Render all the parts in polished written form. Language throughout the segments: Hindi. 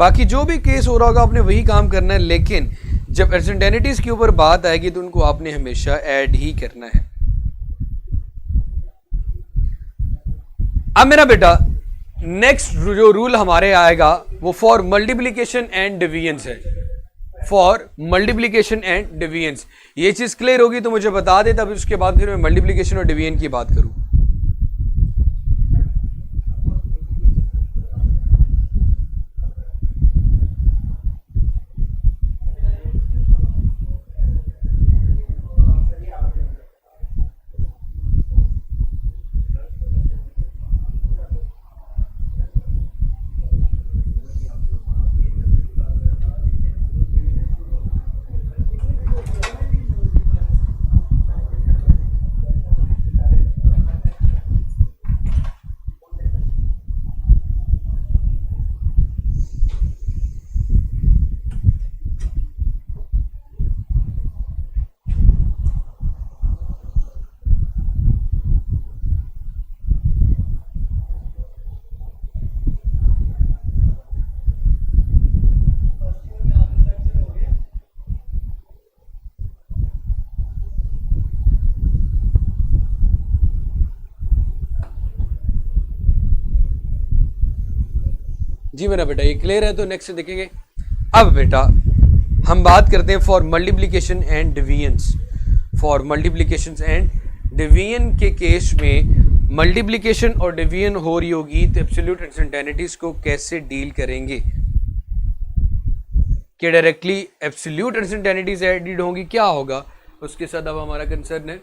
बाकी जो भी केस हो रहा होगा आपने वही काम करना है, लेकिन जब अनसर्टेनिटीज के ऊपर बात आएगी तो उनको आपने हमेशा ऐड ही करना है। अब मेरा बेटा नेक्स्ट जो रूल हमारे आएगा वो फॉर मल्टीप्लीकेशन एंड डिवीजन्स है। फॉर मल्टीप्लीकेशन एंड डिवीजन्स, ये चीज क्लियर होगी तो मुझे बता दे, तब उसके बाद फिर मैं मल्टीप्लीकेशन और डिवीजन की बात करूं। जी मेरा बेटा ये क्लियर है, तो नेक्स्ट देखेंगे। अब बेटा हम बात करते हैं for multiplication and divisions. For multiplication and division के केस में मल्टीप्लिकेशन और डिवीजन हो रही होगी तो एब्सोल्यूट अनसर्टेनिटीज को कैसे डील करेंगे, कि डायरेक्टली एब्सोल्यूट अनसर्टेनिटीज एडिड होंगी, क्या होगा उसके साथ अब हमारा कंसर्न है।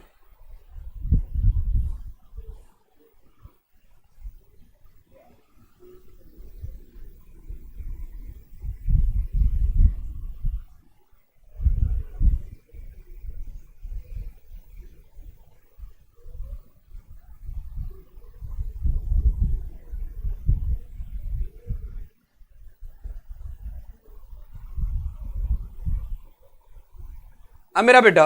अब मेरा बेटा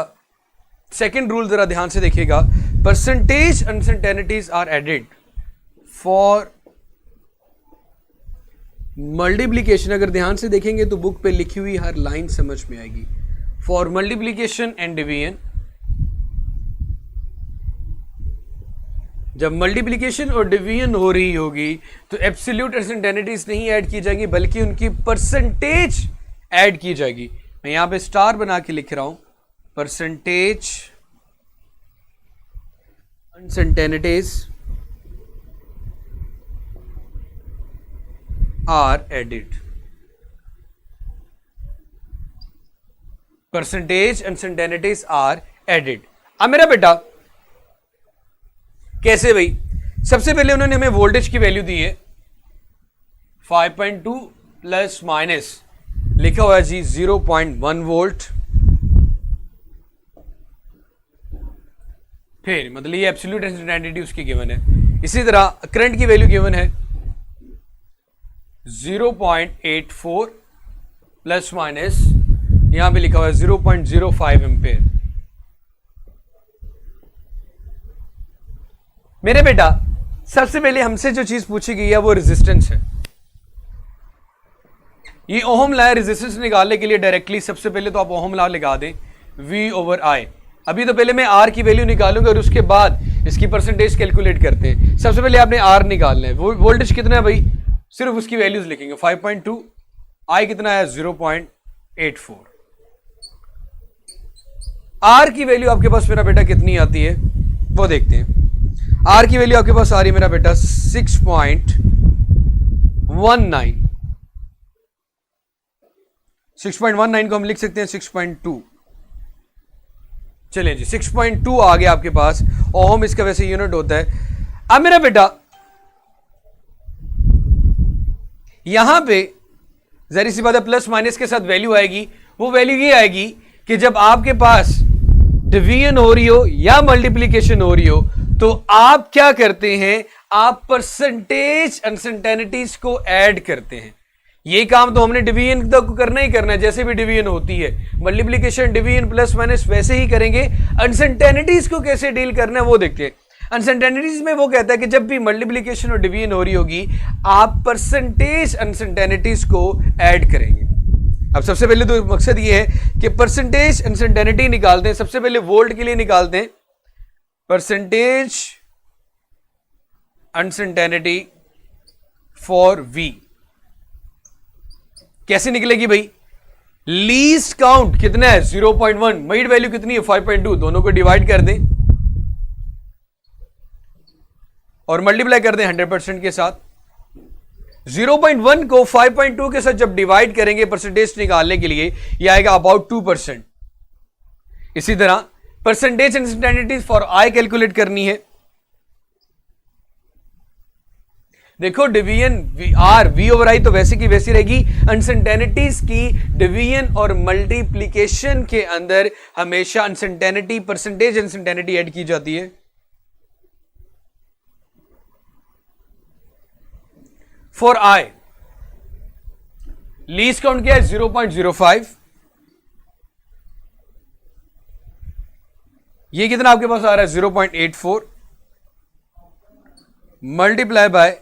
सेकंड रूल जरा ध्यान से देखिएगा, percentage uncertainties are added for multiplication. अगर ध्यान से देखेंगे तो बुक पे लिखी हुई हर लाइन समझ में आएगी। फॉर मल्टीप्लीकेशन एंड डिवीजन, जब मल्टीप्लीकेशन और डिवीजन हो रही होगी तो एब्सोल्यूट अनसर्टेनिटीज नहीं ऐड की जाएगी बल्कि उनकी परसेंटेज ऐड की जाएगी। मैं यहां पे स्टार बना के लिख रहा हूं, percentage uncertainties are added. Percentage uncertainties are added. अब मेरा बेटा कैसे भाई, सबसे पहले उन्होंने हमें वोल्टेज की वैल्यू दी है 5.2 प्लस माइनस लिखा हुआ है जी 0.1 वोल्ट। फिर मतलब ये एब्सोल्यूट अनसर्टेनिटी उसकी गिवन है। इसी तरह करंट की वैल्यू गिवन है 0.84 प्लस माइनस यहां पे लिखा हुआ है 0.05 एम्पेयर। मेरे बेटा सबसे पहले हमसे जो चीज पूछी गई है वो रेजिस्टेंस है। ये ओहम लॉ रेजिस्टेंस निकालने के लिए डायरेक्टली सबसे पहले तो आप ओहम लॉ लगा दें V/I। अभी तो पहले मैं R की वैल्यू निकालूंगा और उसके बाद इसकी परसेंटेज कैलकुलेट करते हैं। सबसे पहले आपने R निकालना है। वोल्टेज कितना है भाई, सिर्फ उसकी वैल्यूज लिखेंगे 5.2, I कितना है 0.84। R की वैल्यू आपके पास मेरा बेटा कितनी आती है वो देखते हैं। R की वैल्यू आपके पास आ रही है मेरा बेटा 6.19। 6.19 को हम लिख सकते हैं 6.2। चलिए जी 6.2 आ गया आपके पास। ओम इसका वैसे यूनिट होता है। अब मेरा बेटा यहां पे जहरी सी बात है प्लस माइनस के साथ वैल्यू आएगी। वो वैल्यू ये आएगी कि जब आपके पास डिवीजन हो रही हो या मल्टीप्लीकेशन हो रही हो तो आप क्या करते हैं, आप परसेंटेज अनसर्टेनिटीज को ऐड करते हैं। ये काम तो हमने डिवीजन तक करना ही करना है, जैसे भी डिवीजन होती है मल्टीप्लीकेशन डिवीजन प्लस माइनस वैसे ही करेंगे। अनसर्टेनिटीज को कैसे डील करना है वो देखते हैं। अनसर्टेनिटीज में वो कहता है कि जब भी मल्टीप्लिकेशन और डिवीजन हो रही होगी आप परसेंटेज अनसर्टेनिटीज को ऐड करेंगे। अब सबसे पहले तो मकसद ये है कि परसेंटेज अनसर्टेनिटी निकालते हैं। सबसे पहले वोल्ट के लिए निकालते हैं परसेंटेज अनसर्टेनिटी फॉर वी। कैसे निकलेगी भाई? लीस्ट काउंट कितना है 0.1, मिड वैल्यू कितनी है 5.2, दोनों को डिवाइड कर दें और मल्टीप्लाई कर दें 100% के साथ। 0.1 को 5.2 के साथ जब डिवाइड करेंगे परसेंटेज निकालने के लिए यह आएगा अबाउट 2%। इसी तरह percentage uncertainty for I calculate करनी है। देखो division R V over I तो वैसे की वैसी रहेगी। अनसर्टेनिटीज की डिवीजन और मल्टीप्लीकेशन के अंदर हमेशा अनसर्टेनिटी परसेंटेज अनसर्टेनिटी ऐड की जाती है। फॉर आई लीस्ट काउंट क्या है 0.05। ये कितना आपके पास आ रहा है 0.84 मल्टीप्लाई बाय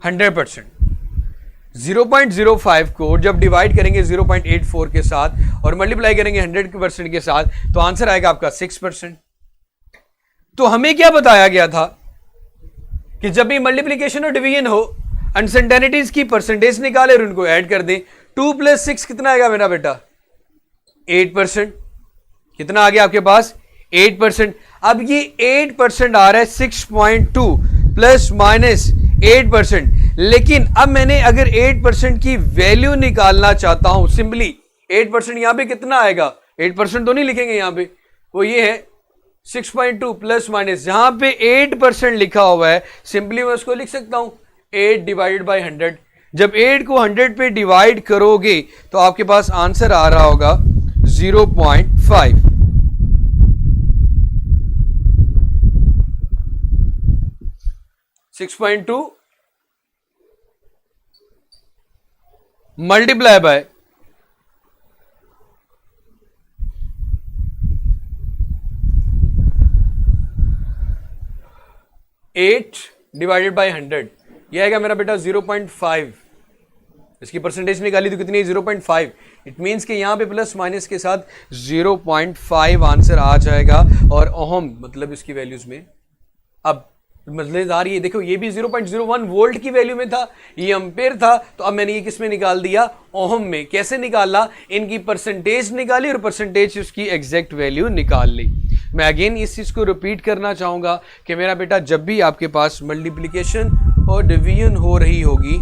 100%। 0.05 को जब डिवाइड करेंगे 0.84 के साथ और मल्टीप्लाई करेंगे 100% के साथ तो आंसर आएगा आपका 6%। तो हमें क्या बताया गया था कि जब भी मल्टीप्लीकेशन और डिवीजन हो अनसर्टेनिटीज की परसेंटेज निकाले और उनको ऐड कर दें। 2 + 6 कितना आएगा मेरा बेटा? 8%। कितना आ गया आपके पास? 8%। अब ये 8% आ रहा है 6.2 ± 8%। लेकिन अब मैंने अगर 8% की वैल्यू निकालना चाहता हूं सिंपली 8% यहां पे कितना आएगा? 8% तो नहीं लिखेंगे यहां पे, वो ये है 6.2 ± जहां पे 8% लिखा हुआ है सिंपली मैं उसको लिख सकता हूं 8 डिवाइडेड बाय 100। जब 8 को 100 पे डिवाइड करोगे तो आपके पास आंसर आ रहा होगा 0.5। (6.2) मल्टीप्लाई बाय 8 डिवाइडेड बाय 100 ये आएगा मेरा बेटा 0.5। इसकी परसेंटेज निकाली तो कितनी है 0.5। इट मींस कि यहां पे प्लस माइनस के साथ 0.5 आंसर आ जाएगा और ओहम मतलब इसकी वैल्यूज में। अब मजेदार ये देखो ये भी 0.01 वोल्ट की वैल्यू में था, ये एम्पेयर था, तो अब मैंने ये किस में निकाल दिया? ओहम में। कैसे निकाला? इनकी परसेंटेज निकाली और परसेंटेज उसकी एग्जैक्ट वैल्यू निकाल ली। मैं अगेन इस चीज को रिपीट करना चाहूंगा कि मेरा बेटा जब भी आपके पास मल्टीप्लिकेशन और डिवीजन हो रही होगी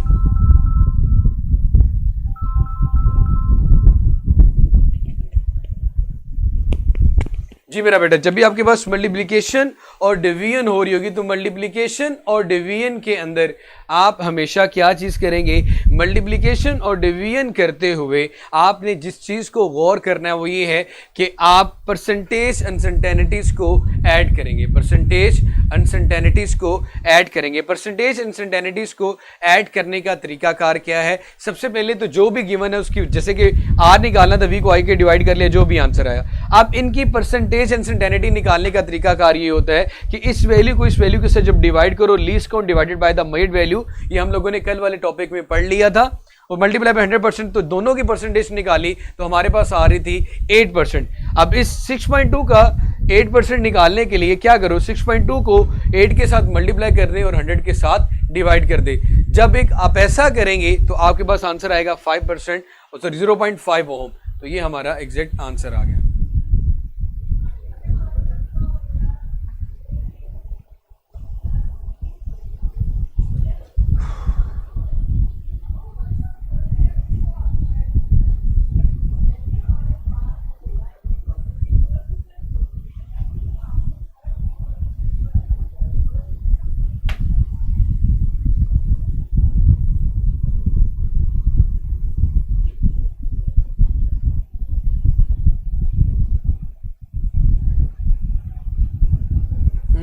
जी मेरा बेटा जब भी आपके पास मल्टीप्लिकेशन और डिवीजन हो रही होगी तो मल्टीप्लिकेशन और डिवीजन के अंदर आप हमेशा क्या चीज करेंगे? मल्टीप्लिकेशन और डिवीजन करते हुए आपने जिस चीज को गौर करना है वो ये है कि आप परसेंटेज अनसर्टेनिटीज को ऐड करेंगे। परसेंटेज अनसर्टेनिटीज को ऐड करेंगे। परसेंटेज अनसर्टेनिटीज को ऐड करने का तरीकाकार क्या है? सबसे पहले तो जो भी गिवन है उसकी जैसे कि आर निकालना था वी को आई के डिवाइड कर लिया जो भी आंसर आया। अब इनकी परसेंटेज अनसर्टेनिटी निकालने का तरीकाकार ये होता है कि इस वैल्यू को इस वैल्यू के साथ जब डिवाइड करो least count divided by the mid value, ये हम लोगों ने कल वाले टॉपिक में पढ़ लिया था, और मल्टीप्लाई बाय 100%। तो दोनों की परसेंटेज निकाली तो हमारे पास आ रही थी 8%। अब इस 6.2 का 8% निकालने के लिए क्या करो? 6.2 को 8 के साथ मल्टीप्लाई कर दे और 100 के साथ डिवाइड कर दे। जब एक आप ऐसा करेंगे तो आपके पास आंसर आएगा 5% और सॉरी 0.5 ओम। तो ये हमारा एग्जैक्ट आंसर आ गया।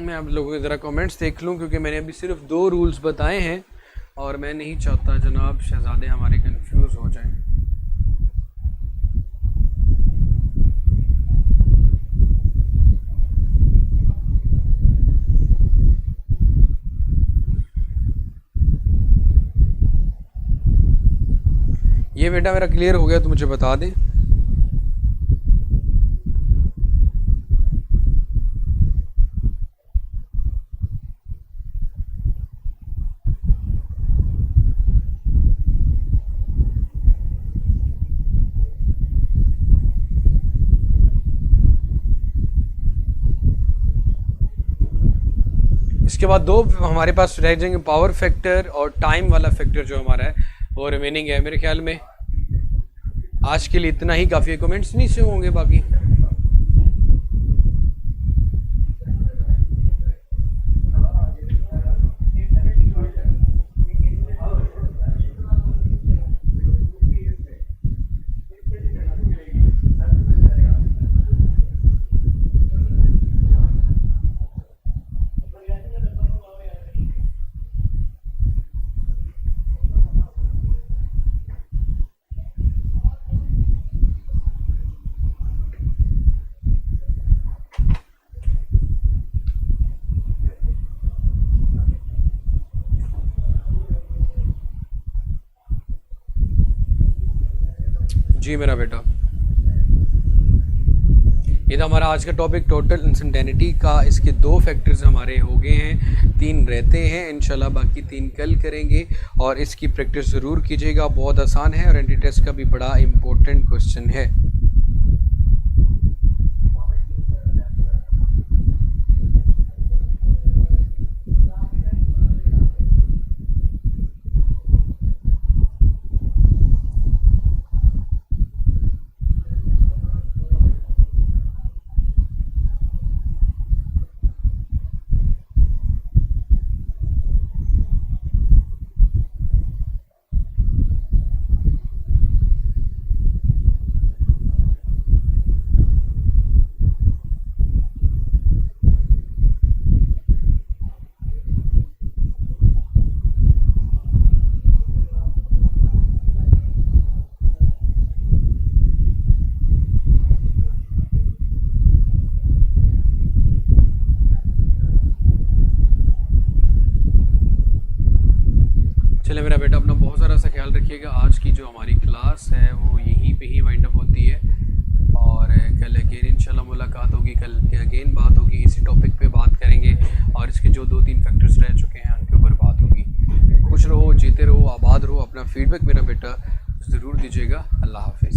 मैं आप लोगों के ज़रा कमेंट्स देख लूं क्योंकि मैंने अभी सिर्फ 2 रूल्स बताए हैं और मैं नहीं चाहता जनाब शहजादे हमारे कंफ्यूज हो जाएं। ये बेटा मेरा क्लियर हो गया तो मुझे बता दें। इसके बाद दो हमारे पास रह जाएंगे, पावर फैक्टर और टाइम वाला फैक्टर जो हमारा है वो रिमेनिंग है। मेरे ख्याल में आज के लिए इतना ही काफ़ी है। कमेंट्स नहीं से होंगे बाकी। जी मेरा बेटा, ये था हमारा आज का टॉपिक टोटल इंस्टेंटेनिटी का। इसके दो फैक्टर्स हमारे हो गए हैं, 3 रहते हैं। इंशाल्लाह बाकी 3 कल करेंगे और इसकी प्रैक्टिस ज़रूर कीजिएगा, बहुत आसान है और एंटी टेस्ट का भी बड़ा इम्पोर्टेंट क्वेश्चन है। चले मेरा बेटा, अपना बहुत सारा सा ख्याल रखिएगा। आज की जो हमारी क्लास है वो यहीं पे ही वाइंड अप होती है और कल अगेन इंशाल्लाह मुलाकात होगी। कल अगेन बात होगी, इसी टॉपिक पे बात करेंगे और इसके जो 2-3 फैक्टर्स रह चुके हैं उनके ऊपर बात होगी। खुश रहो, जीते रहो, आबाद रहो। अपना फीडबैक मेरा बेटा ज़रूर दीजिएगा। अल्लाह हाफ़िज़।